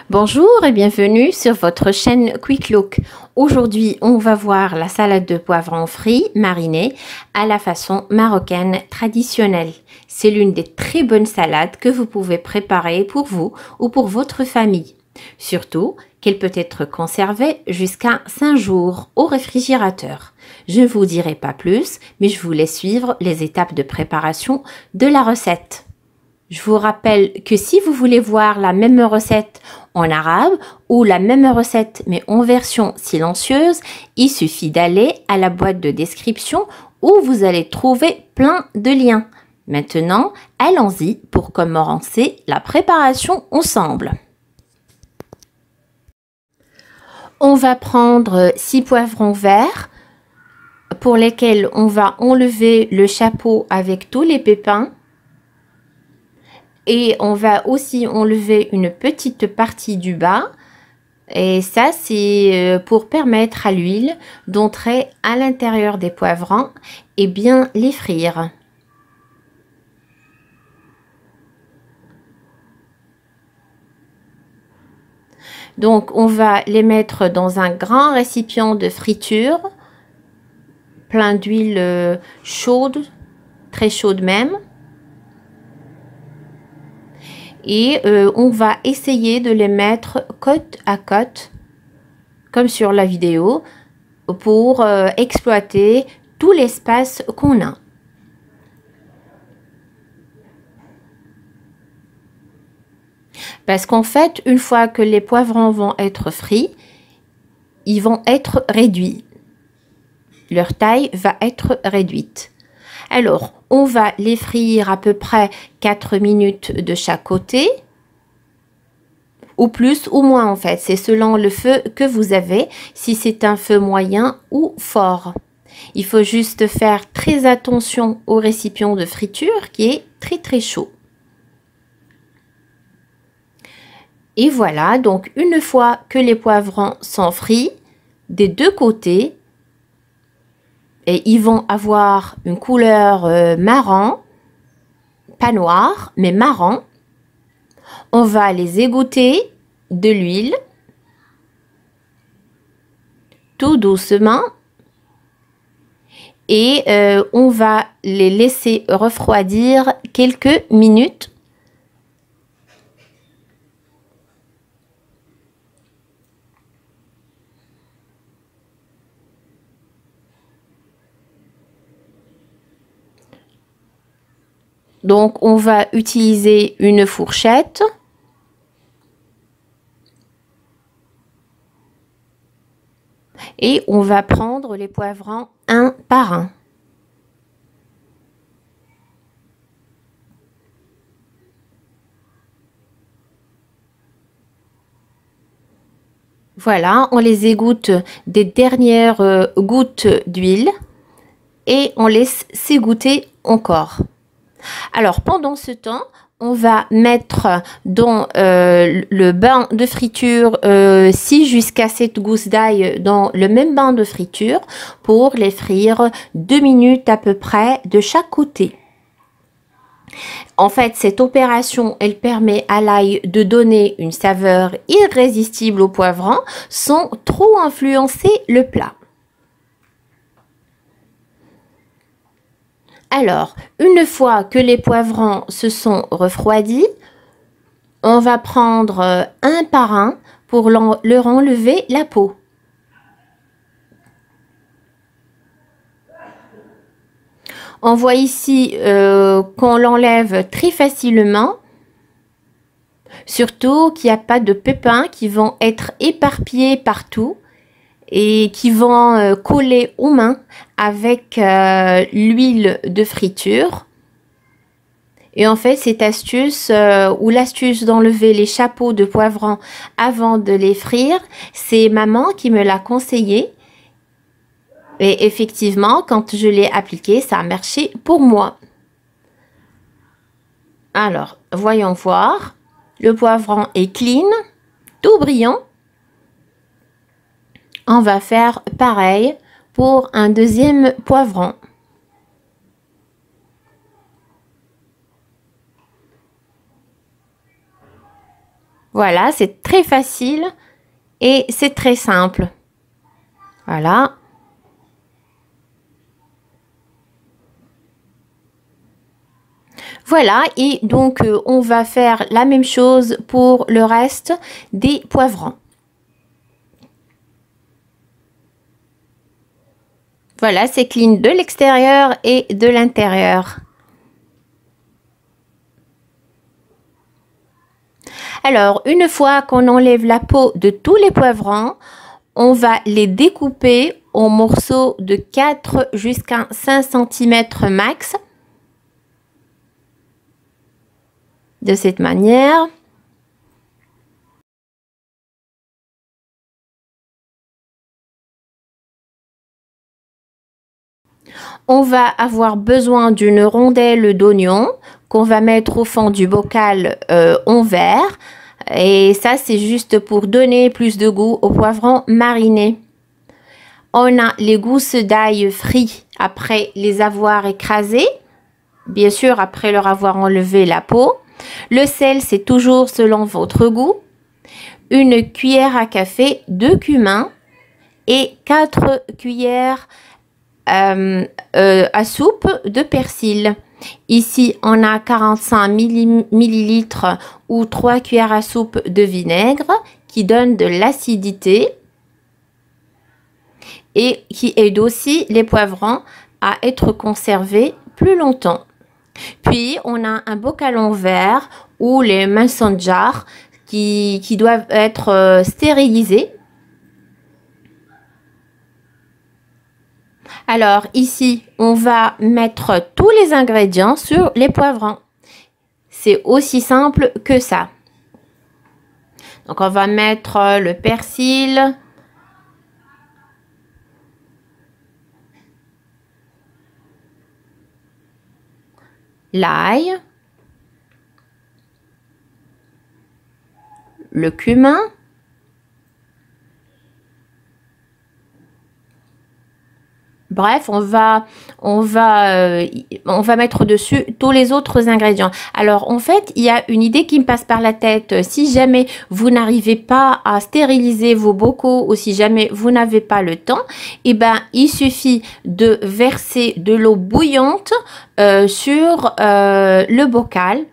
Bonjour et bienvenue sur votre chaîne Quick Look. Aujourd'hui, on va voir la salade de poivrons frits marinés à la façon marocaine traditionnelle. C'est l'une des très bonnes salades que vous pouvez préparer pour vous ou pour votre famille. Surtout qu'elle peut être conservée jusqu'à 5 jours au réfrigérateur. Je ne vous dirai pas plus, mais je vous laisse suivre les étapes de préparation de la recette. Je vous rappelle que si vous voulez voir la même recette en arabe ou la même recette mais en version silencieuse, il suffit d'aller à la boîte de description où vous allez trouver plein de liens. Maintenant, allons-y pour commencer la préparation ensemble. On va prendre 6 poivrons verts pour lesquels on va enlever le chapeau avec tous les pépins. Et on va aussi enlever une petite partie du bas. Et ça, c'est pour permettre à l'huile d'entrer à l'intérieur des poivrons et bien les frire. Donc, on va les mettre dans un grand récipient de friture, plein d'huile chaude, très chaude même. Et on va essayer de les mettre côte à côte, comme sur la vidéo, pour exploiter tout l'espace qu'on a. Parce qu'en fait, une fois que les poivrons vont être frits, ils vont être réduits. Leur taille va être réduite. Alors, on va les frire à peu près 4 minutes de chaque côté, ou plus ou moins en fait, c'est selon le feu que vous avez, si c'est un feu moyen ou fort. Il faut juste faire très attention au récipient de friture qui est très chaud. Et voilà, donc une fois que les poivrons sont frits des deux côtés, et ils vont avoir une couleur marron, pas noir, mais marron. On va les égoutter de l'huile, tout doucement. Et on va les laisser refroidir quelques minutes. Donc, on va utiliser une fourchette. Et on va prendre les poivrons un par un. Voilà, on les égoutte des dernières gouttes d'huile et on laisse s'égoutter encore. Alors, pendant ce temps, on va mettre dans le bain de friture 6 jusqu'à 7 gousses d'ail dans le même bain de friture pour les frire 2 minutes à peu près de chaque côté. En fait, cette opération, elle permet à l'ail de donner une saveur irrésistible au poivron sans trop influencer le plat. Alors, une fois que les poivrons se sont refroidis, on va prendre un par un pour leur enlever la peau. On voit ici qu'on l'enlève très facilement, surtout qu'il n'y a pas de pépins qui vont être éparpillés partout et qui vont coller aux mains avec l'huile de friture. Et en fait, cette astuce ou l'astuce d'enlever les chapeaux de poivrons avant de les frire, c'est maman qui me l'a conseillé. Et effectivement, quand je l'ai appliqué, ça a marché pour moi. Alors, voyons voir. Le poivron est clean, tout brillant. On va faire pareil pour un deuxième poivron. Voilà, c'est très facile et c'est très simple. Voilà. Voilà, et donc on va faire la même chose pour le reste des poivrons. Voilà, c'est clean de l'extérieur et de l'intérieur. Alors, une fois qu'on enlève la peau de tous les poivrons, on va les découper en morceaux de 4 jusqu'à 5 cm max. De cette manière. On va avoir besoin d'une rondelle d'oignon qu'on va mettre au fond du bocal en verre. Et ça, c'est juste pour donner plus de goût aux poivrons marinés. On a les gousses d'ail frits après les avoir écrasées. Bien sûr, après leur avoir enlevé la peau. Le sel, c'est toujours selon votre goût. Une cuillère à café de cumin et 4 cuillères à soupe de persil. Ici, on a 45 millilitres ou 3 cuillères à soupe de vinaigre qui donne de l'acidité et qui aide aussi les poivrons à être conservés plus longtemps. Puis, on a un bocal en verre ou les mason jars qui doivent être stérilisés. Alors ici, on va mettre tous les ingrédients sur les poivrons. C'est aussi simple que ça. Donc on va mettre le persil. L'ail. Le cumin. Bref, on va mettre dessus tous les autres ingrédients. Alors, en fait, il y a une idée qui me passe par la tête. Si jamais vous n'arrivez pas à stériliser vos bocaux ou si jamais vous n'avez pas le temps, eh ben, il suffit de verser de l'eau bouillante sur le bocal.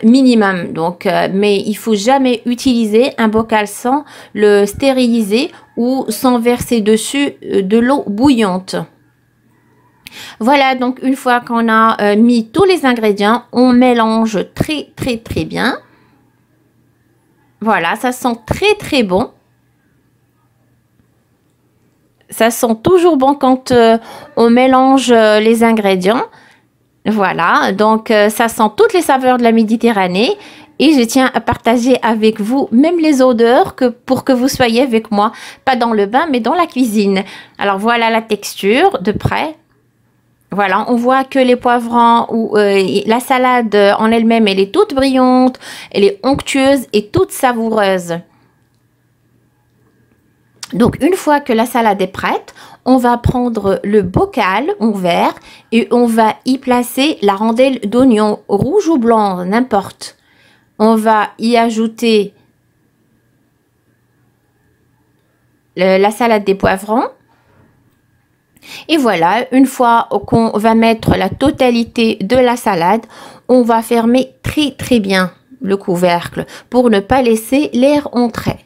Minimum donc mais il faut jamais utiliser un bocal sans le stériliser ou sans verser dessus de l'eau bouillante. Voilà, donc une fois qu'on a mis tous les ingrédients, on mélange très bien. Voilà, ça sent très bon. Ça sent toujours bon quand on mélange les ingrédients. Voilà, donc ça sent toutes les saveurs de la Méditerranée et je tiens à partager avec vous même les odeurs pour que vous soyez avec moi, pas dans le bain mais dans la cuisine. Alors voilà la texture de près. Voilà, on voit que les poivrons ou la salade en elle-même, elle est toute brillante, elle est onctueuse et toute savoureuse. Donc, une fois que la salade est prête, on va prendre le bocal en verre et on va y placer la rondelle d'oignon rouge ou blanc, n'importe. On va y ajouter la salade des poivrons. Et voilà, une fois qu'on va mettre la totalité de la salade, on va fermer très bien le couvercle pour ne pas laisser l'air entrer.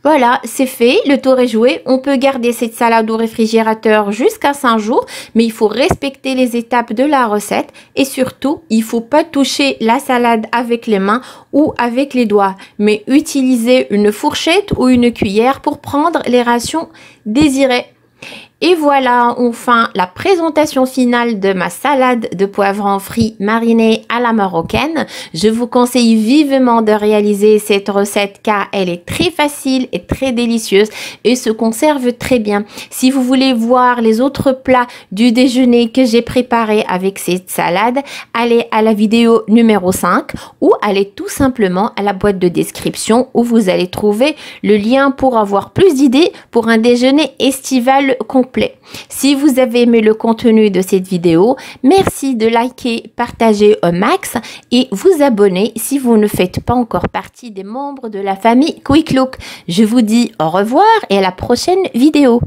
Voilà, c'est fait, le tour est joué. On peut garder cette salade au réfrigérateur jusqu'à 5 jours, mais il faut respecter les étapes de la recette et surtout, il ne faut pas toucher la salade avec les mains ou avec les doigts, mais utiliser une fourchette ou une cuillère pour prendre les rations désirées. Et voilà enfin la présentation finale de ma salade de poivrons frits marinés à la marocaine. Je vous conseille vivement de réaliser cette recette car elle est très facile et très délicieuse et se conserve très bien. Si vous voulez voir les autres plats du déjeuner que j'ai préparés avec cette salade, allez à la vidéo numéro 5 ou allez tout simplement à la boîte de description où vous allez trouver le lien pour avoir plus d'idées pour un déjeuner estival concret. complet. Si vous avez aimé le contenu de cette vidéo, merci de liker, partager au max et vous abonner si vous ne faites pas encore partie des membres de la famille Quick Look. Je vous dis au revoir et à la prochaine vidéo.